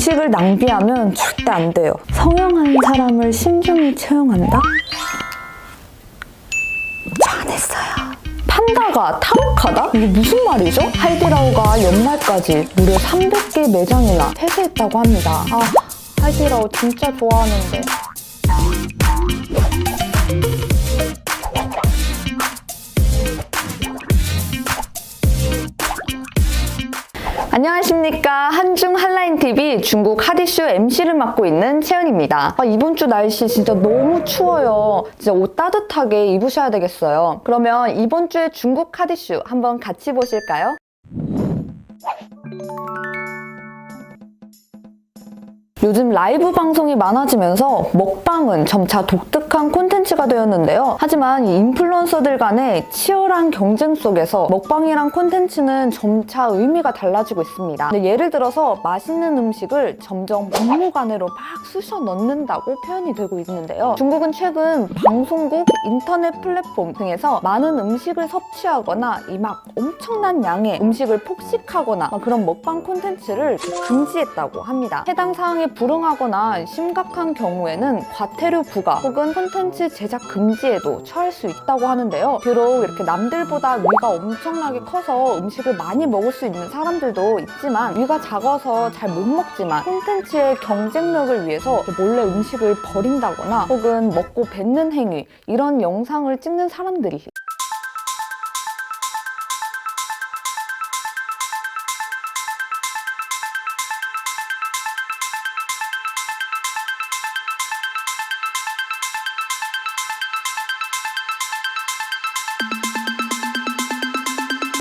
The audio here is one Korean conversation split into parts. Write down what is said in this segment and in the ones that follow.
음식을 낭비하면 절대 안 돼요. 성형한 사람을 신중히 채용한다? 잘했어요. 판다가 탈옥하다? 이게 무슨 말이죠? 하이디라오가 연말까지 무려 300개 매장이나 폐쇄했다고 합니다. 하이디라오 진짜 좋아하는데. 안녕하십니까. 한중 한라인TV 중국 하디쇼 MC를 맡고 있는 채연입니다. 이번 주 날씨 진짜 너무 추워요. 진짜 옷 따뜻하게 입으셔야 되겠어요. 그러면 이번 주에 중국 하디쇼 한번 같이 보실까요? 요즘 라이브 방송이 많아지면서 먹방은 점차 독특한 콘텐츠가 되었는데요. 하지만 이 인플루언서들 간의 치열한 경쟁 속에서 먹방이란 콘텐츠는 점차 의미가 달라지고 있습니다. 근데 예를 들어서 맛있는 음식을 점점 막무가내로 막 쑤셔 넣는다고 표현이 되고 있는데요. 중국은 최근 방송국, 인터넷 플랫폼 등에서 많은 음식을 섭취하거나 이 막 엄청난 양의 음식을 폭식하거나 그런 먹방 콘텐츠를 금지했다고 합니다. 해당 사항에 불응하거나 심각한 경우에는 과태료 부과 혹은 콘텐츠 제작 금지에도 처할 수 있다고 하는데요. 비록 이렇게 남들보다 위가 엄청나게 커서 음식을 많이 먹을 수 있는 사람들도 있지만 위가 작아서 잘 못 먹지만 콘텐츠의 경쟁력을 위해서 몰래 음식을 버린다거나 혹은 먹고 뱉는 행위 이런 영상을 찍는 사람들이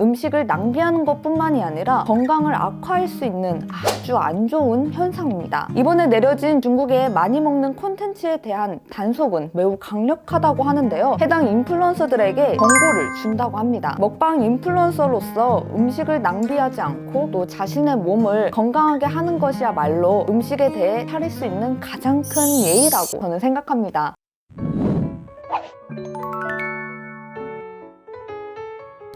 음식을 낭비하는 것뿐만이 아니라 건강을 악화할 수 있는 아주 안 좋은 현상입니다. 이번에 내려진 중국의 많이 먹는 콘텐츠에 대한 단속은 매우 강력하다고 하는데요. 해당 인플루언서들에게 경고를 준다고 합니다. 먹방 인플루언서로서 음식을 낭비하지 않고 또 자신의 몸을 건강하게 하는 것이야말로 음식에 대해 차릴 수 있는 가장 큰 예의라고 저는 생각합니다.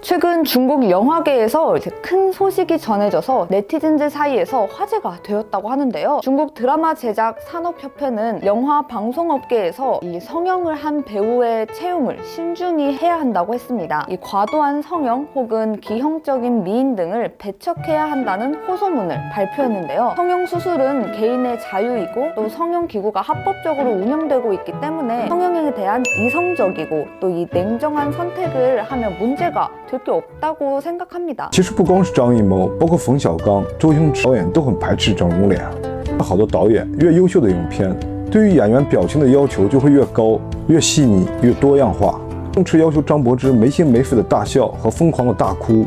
최근 중국 영화계에서 큰 소식이 전해져서 네티즌들 사이에서 화제가 되었다고 하는데요. 중국 드라마 제작 산업협회는 영화 방송업계에서 이 성형을 한 배우의 채용을 신중히 해야 한다고 했습니다. 이 과도한 성형 혹은 기형적인 미인 등을 배척해야 한다는 호소문을 발표했는데요. 성형 수술은 개인의 자유이고 또 성형 기구가 합법적으로 운영되고 있기 때문에 성형에 대한 이성적이고 또 이 냉정한 선택을 하면 문제가 될 게 없다고 생각합니다. 其实不光是张艺谋，包括冯小刚、周星驰导演都很排斥整容脸。好多导演越优秀的影片，对于演员表情的要求就会越高、越细腻、越多样化。更是要求张柏芝没心没肺的大笑和疯狂的大哭，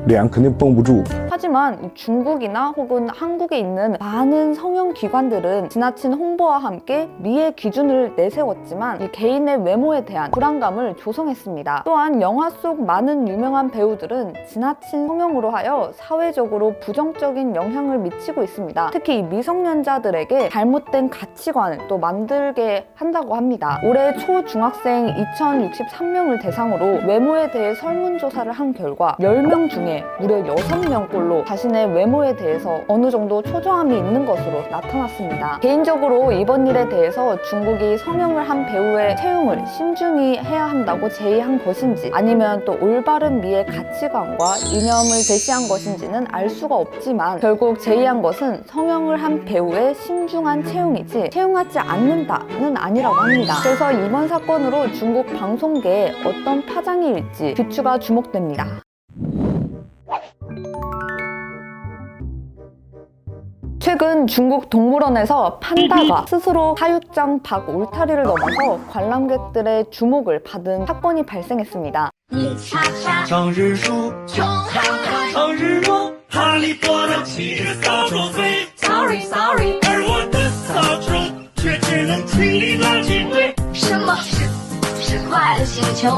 脸肯定绷不住。 하지만 중국이나 혹은 한국에 있는 많은 성형 기관들은 지나친 홍보와 함께 미의 기준을 내세웠지만 이 개인의 외모에 대한 불안감을 조성했습니다. 또한 영화 속 많은 유명한 배우들은 지나친 성형으로 하여 사회적으로 부정적인 영향을 미치고 있습니다. 특히 이 미성년자들에게 잘못된 가치관을 또 만들게 한다고 합니다. 올해 초중학생 2063명을 대상으로 외모에 대해 설문조사를 한 결과 10명 중에 무려 6명꼴로 자신의 외모에 대해서 어느 정도 초조함이 있는 것으로 나타났습니다. 개인적으로 이번 일에 대해서 중국이 성형을 한 배우의 채용을 신중히 해야 한다고 제의한 것인지 아니면 또 올바른 미의 가치관과 이념을 제시한 것인지는 알 수가 없지만 결국 제의한 것은 성형을 한 배우의 신중한 채용이지 채용하지 않는다는 아니라고 합니다. 그래서 이번 사건으로 중국 방송계에 어떤 파장이 일지 귀추가 주목됩니다. 최근 중국 동물원에서 판다가 스스로 사육장 밖 울타리를 넘어서 관람객들의 주목을 받은 사건이 발생했습니다. 长日出，长日落，哈利波特骑着扫帚飞。Sorry Sorry，而我的扫帚却只能清理垃圾堆。什么是快乐星球？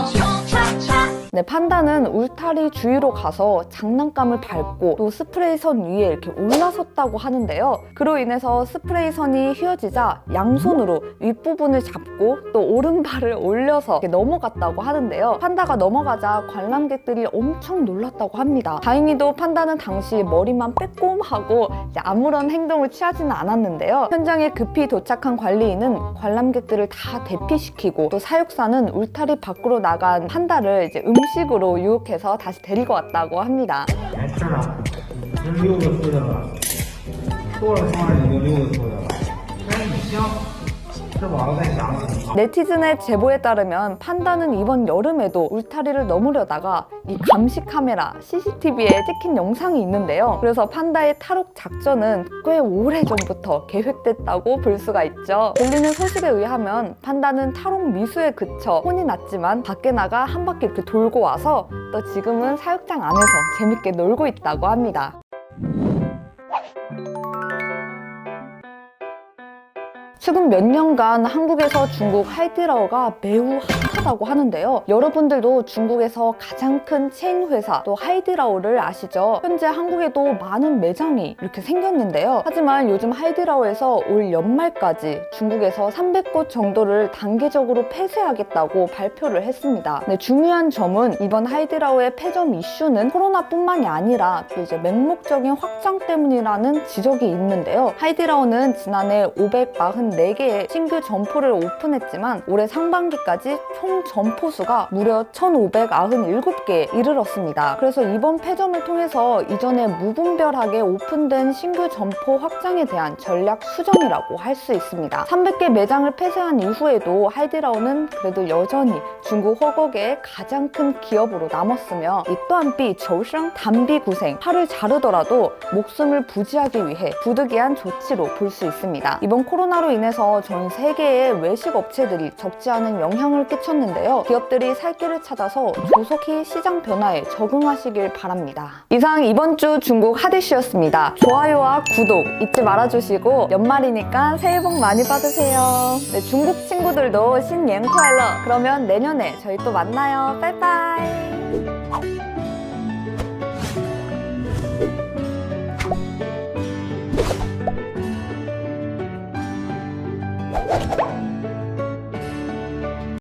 네, 판다는 울타리 주위로 가서 장난감을 밟고 또 스프레이선 위에 이렇게 올라섰다고 하는데요. 그로 인해서 스프레이선이 휘어지자 양손으로 윗부분을 잡고 또 오른발을 올려서 이렇게 넘어갔다고 하는데요. 판다가 넘어가자 관람객들이 엄청 놀랐다고 합니다. 다행히도 판다는 당시 머리만 빼꼼하고 이제 아무런 행동을 취하지는 않았는데요. 현장에 급히 도착한 관리인은 관람객들을 다 대피시키고 또 사육사는 울타리 밖으로 나간 판다를 이제 음식으로 유혹해서 다시 데리고 왔다고 합니다. 来吃了，已经6个出去了，多少双已经6个出去了，但是你香，吃饱了再想想。 네티즌의 제보에 따르면 판다는 이번 여름에도 울타리를 넘으려다가 이 감시 카메라 CCTV에 찍힌 영상이 있는데요. 그래서 판다의 탈옥 작전은 꽤 오래전부터 계획됐다고 볼 수가 있죠. 들리는 소식에 의하면 판다는 탈옥 미수에 그쳐 혼이 났지만 밖에 나가 한 바퀴 이렇게 돌고 와서 또 지금은 사육장 안에서 재밌게 놀고 있다고 합니다. 최근 몇 년간 한국에서 중국 하이디라오가 매우 핫하다고 하는데요. 여러분들도 중국에서 가장 큰 체인 회사 또 하이디라오를 아시죠? 현재 한국에도 많은 매장이 이렇게 생겼는데요. 하지만 요즘 하이디라오에서 올 연말까지 중국에서 300곳 정도를 단계적으로 폐쇄하겠다고 발표를 했습니다. 네, 중요한 점은 이번 하이디라오의 폐점 이슈는 코로나뿐만이 아니라 또 이제 맹목적인 확장 때문이라는 지적이 있는데요. 하이디라오는 지난해 544개의 신규 점포를 오픈했지만 올해 상반기까지 총 점포 수가 무려 1,597개에 이르렀습니다. 그래서 이번 폐점을 통해서 이전에 무분별하게 오픈된 신규 점포 확장에 대한 전략 수정이라고 할 수 있습니다. 300개 매장을 폐쇄한 이후에도 하이디라오는 그래도 여전히 중국 허걱의 가장 큰 기업으로 남았으며 이 또한 저우성 단비 구생, 팔을 자르더라도 목숨을 부지하기 위해 부득이한 조치로 볼 수 있습니다. 이번 코로나로 인해서 전 세계의 외식 업체들이 적지 않은 영향을 끼쳤는데요. 기업들이 살 길을 찾아서 조속히 시장 변화에 적응하시길 바랍니다. 이상 이번 주 중국 핫 이슈였습니다. 좋아요와 구독 잊지 말아주시고 연말이니까 새해 복 많이 받으세요. 네, 중국 친구들도 신년快乐. 그러면 내년에 저희 또 만나요. 빠이빠이.